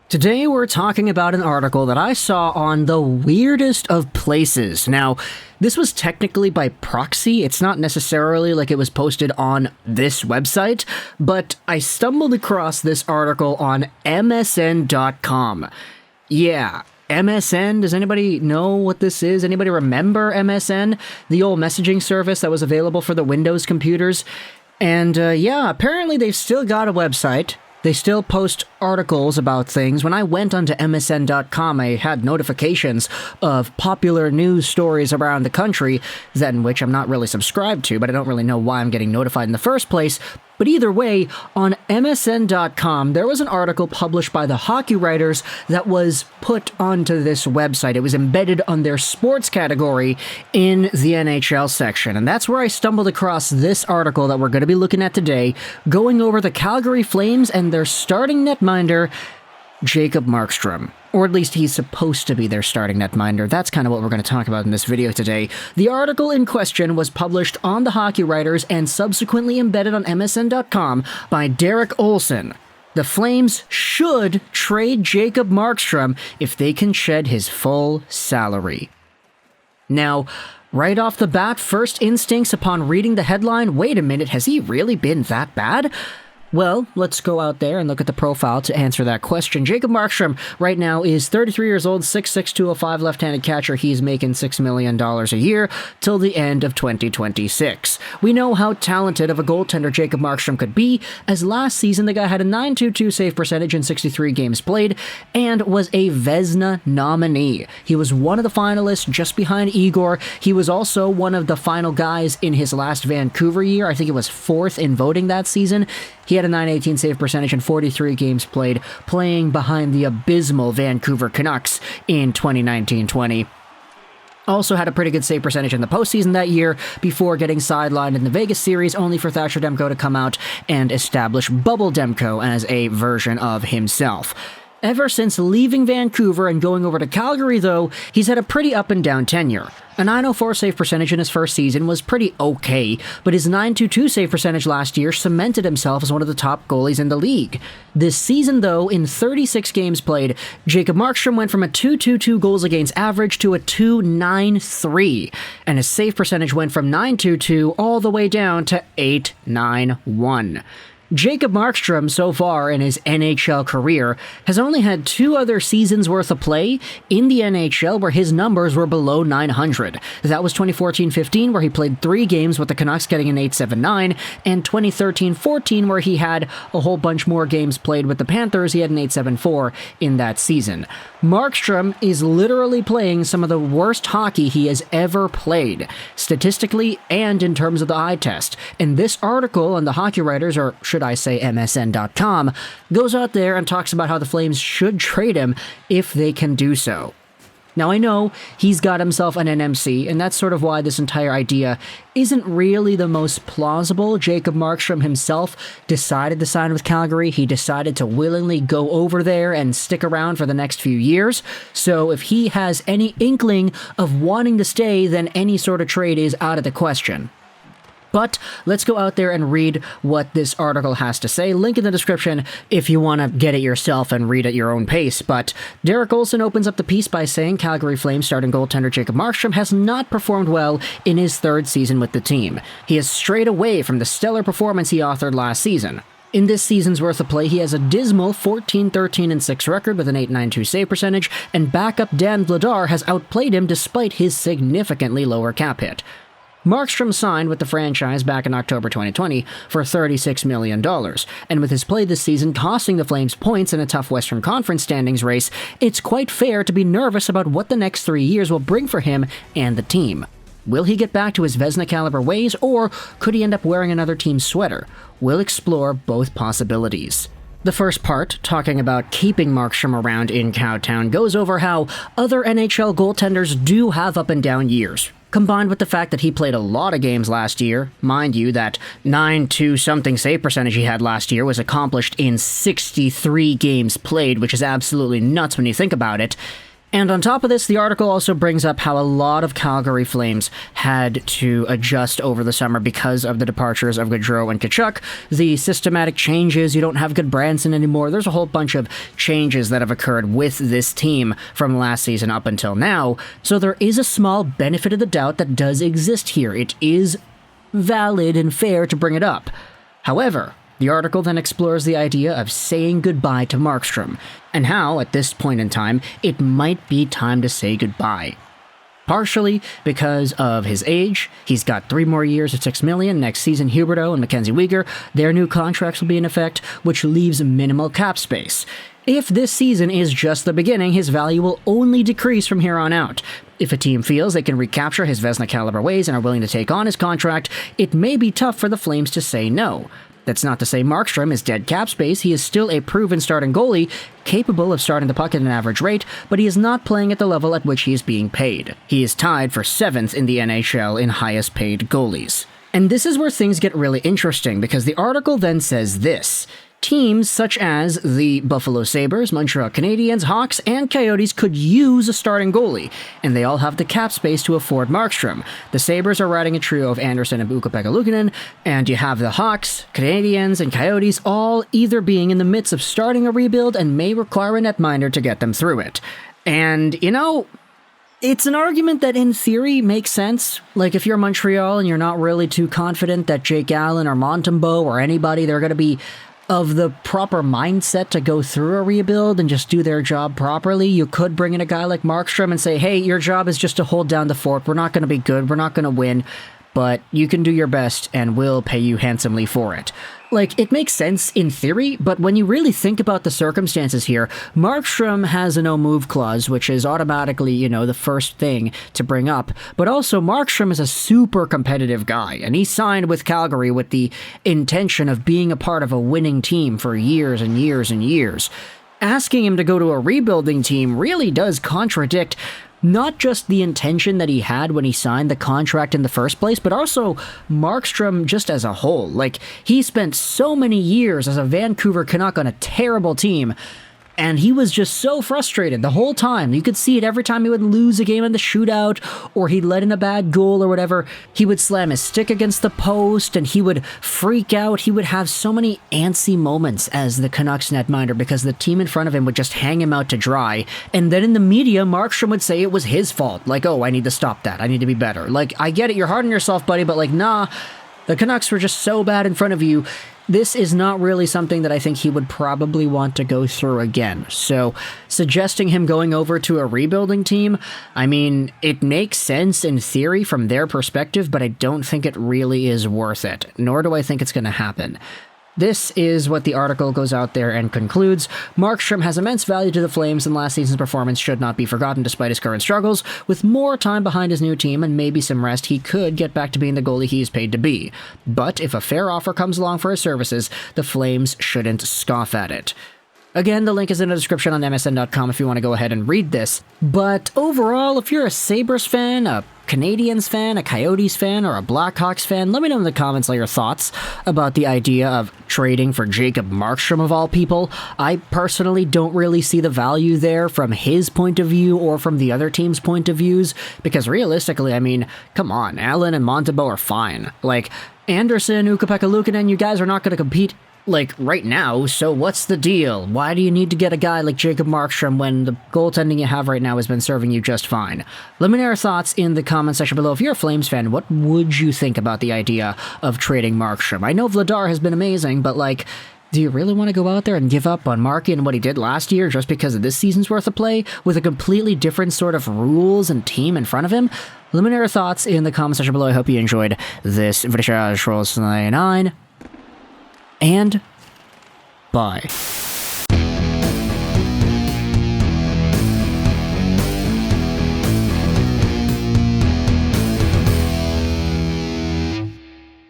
Today we're talking about an article that I saw on the weirdest of places. Now, this was technically by proxy. It's not necessarily like it was posted on this website, but I stumbled across this article on MSN.com. Yeah, MSN, does anybody know what this is? Anybody remember MSN? The old messaging service that was available for the Windows computers? And yeah, apparently they've still got a website. They still post articles about things. When I went onto MSN.com, I had notifications of popular news stories around the country, that in which I'm not really subscribed to, but I don't really know why I'm getting notified in the first place. But either way, on MSN.com, there was an article published by the hockey writers that was put onto this website. It was embedded on their sports category in the NHL section. And that's where I stumbled across this article that we're going to be looking at today, going over the Calgary Flames and their starting netminder, Jacob Markstrom. Or at least he's supposed to be their starting netminder. That's kind of what we're going to talk about in this video today. The article in question was published on the Hockey Writers and subsequently embedded on MSN.com by Derek Olson. The Flames should trade Jacob Markstrom if they can shed his full salary. Now, right off the bat, first instincts upon reading the headline, wait a minute, has he really been that bad? Well, let's go out there and look at the profile to answer that question. Jacob Markstrom right now is 33 years old, 6'6", 205, left-handed catcher. He's making $6 million a year till the end of 2026. We know how talented of a goaltender Jacob Markstrom could be, as last season the guy had a .922 save percentage in 63 games played and was a Vezina nominee. He was one of the finalists just behind Igor. He was also one of the final guys in his last Vancouver year. I think he was fourth in voting that season. He had a .918 save percentage in 43 games played, playing behind the abysmal Vancouver Canucks in 2019-20. Also had a pretty good save percentage in the postseason that year before getting sidelined in the Vegas series, only for Thatcher Demko to come out and establish Bubble Demko as a version of himself. Ever since leaving Vancouver and going over to Calgary, though, he's had a pretty up-and-down tenure. A .904 save percentage in his first season was pretty okay, but his .922 save percentage last year cemented himself as one of the top goalies in the league. This season, though, in 36 games played, Jacob Markstrom went from a .222 goals against average to a .293, and his save percentage went from .922 all the way down to .891. Jacob Markstrom, so far in his NHL career, has only had 2 other seasons worth of play in the NHL where his numbers were below 900. That was 2014-15, where he played 3 games with the Canucks getting an .879, and 2013-14, where he had a whole bunch more games played with the Panthers. He had an .874 in that season. Markstrom is literally playing some of the worst hockey he has ever played, statistically and in terms of the eye test. And this article on the Hockey Writers, or should I say MSN.com, goes out there and talks about how the Flames should trade him if they can do so. Now, I know he's got himself an NMC, and that's sort of why this entire idea isn't really the most plausible. Jacob Markstrom himself decided to sign with Calgary. He decided to willingly go over there and stick around for the next few years. So if he has any inkling of wanting to stay, then any sort of trade is out of the question. But let's go out there and read what this article has to say. Link in the description if you want to get it yourself and read at your own pace. But Derek Olson opens up the piece by saying Calgary Flames starting goaltender Jacob Markstrom has not performed well in his 3rd season with the team. He has strayed away from the stellar performance he authored last season. In this season's worth of play, he has a dismal 14-13-6 record with an .892 save percentage, and backup Dan Vladar has outplayed him despite his significantly lower cap hit. Markstrom signed with the franchise back in October 2020 for $36 million, and with his play this season costing the Flames points in a tough Western Conference standings race, it's quite fair to be nervous about what the next 3 years will bring for him and the team. Will he get back to his Vezina-caliber ways, or could he end up wearing another team's sweater? We'll explore both possibilities. The first part, talking about keeping Markstrom around in Cowtown, goes over how other NHL goaltenders do have up and down years. Combined with the fact that he played a lot of games last year, mind you, that 9-2-something save percentage he had last year was accomplished in 63 games played, which is absolutely nuts when you think about it. And on top of this, the article also brings up how a lot of Calgary Flames had to adjust over the summer because of the departures of Gaudreau and Tkachuk, the systematic changes, you don't have Goodbranson anymore, there's a whole bunch of changes that have occurred with this team from last season up until now, so there is a small benefit of the doubt that does exist here. It is valid and fair to bring it up. However, the article then explores the idea of saying goodbye to Markstrom, and how, at this point in time, it might be time to say goodbye. Partially because of his age, he's got 3 more years at $6 million. Next season, Huberdeau and Mackenzie Weegar, their new contracts will be in effect, which leaves minimal cap space. If this season is just the beginning, his value will only decrease from here on out. If a team feels they can recapture his Vezina-caliber ways and are willing to take on his contract, it may be tough for the Flames to say no. That's not to say Markstrom is dead cap space. He is still a proven starting goalie, capable of starting the puck at an average rate, but he is not playing at the level at which he is being paid. He is tied for 7th in the NHL in highest paid goalies. And this is where things get really interesting, because the article then says this: teams such as the Buffalo Sabres, Montreal Canadiens, Hawks, and Coyotes could use a starting goalie, and they all have the cap space to afford Markstrom. The Sabres are riding a trio of Anderson and Ukko-Pekka-Luukkonen, and you have the Hawks, Canadiens, and Coyotes all either being in the midst of starting a rebuild and may require a netminder to get them through it. And, it's an argument that in theory makes sense. Like, if you're Montreal and you're not really too confident that Jake Allen or Montembeault or anybody, they're going to be of the proper mindset to go through a rebuild and just do their job properly, you could bring in a guy like Markstrom and say, hey, your job is just to hold down the fort. We're not going to be good. We're not going to win, but you can do your best and we'll pay you handsomely for it. Like, it makes sense in theory, but when you really think about the circumstances here, Markstrom has a no-move clause, which is automatically, the first thing to bring up. But also, Markstrom is a super competitive guy, and he signed with Calgary with the intention of being a part of a winning team for years and years and years. Asking him to go to a rebuilding team really does contradict not just the intention that he had when he signed the contract in the first place, but also Markstrom just as a whole. Like, he spent so many years as a Vancouver Canuck on a terrible team, and he was just so frustrated the whole time. You could see it every time he would lose a game in the shootout, or he'd let in a bad goal or whatever. He would slam his stick against the post, and he would freak out. He would have so many antsy moments as the Canucks netminder because the team in front of him would just hang him out to dry. And then in the media, Markstrom would say it was his fault. Like, oh, I need to stop that. I need to be better. Like, I get it. You're hard on yourself, buddy, but like, nah, the Canucks were just so bad in front of you. This is not really something that I think he would probably want to go through again. So, suggesting him going over to a rebuilding team, I mean, it makes sense in theory from their perspective, but I don't think it really is worth it, nor do I think it's going to happen. This is what the article goes out there and concludes. Markstrom has immense value to the Flames, and last season's performance should not be forgotten despite his current struggles. With more time behind his new team and maybe some rest, he could get back to being the goalie he is paid to be. But if a fair offer comes along for his services, the Flames shouldn't scoff at it. Again, the link is in the description on MSN.com if you want to go ahead and read this. But overall, if you're a Sabres fan, a Canadiens fan, a Coyotes fan, or a Blackhawks fan, let me know in the comments all your thoughts about the idea of trading for Jacob Markstrom of all people. I personally don't really see the value there from his point of view or from the other team's point of views, because realistically, I mean, come on, Allen and Montembeault are fine. Like, Anderson, Ukko-Pekka-Luukkonen, you guys are not going to compete like right now, so what's the deal? Why do you need to get a guy like Jacob Markstrom when the goaltending you have right now has been serving you just fine? Let me know your thoughts in the comment section below. If you're a Flames fan, what would you think about the idea of trading Markstrom? I know Vladar has been amazing, but like, do you really want to go out there and give up on Marky and what he did last year just because of this season's worth of play with a completely different sort of rules and team in front of him? Let me know your thoughts in the comment section below. I hope you enjoyed this video. And bye.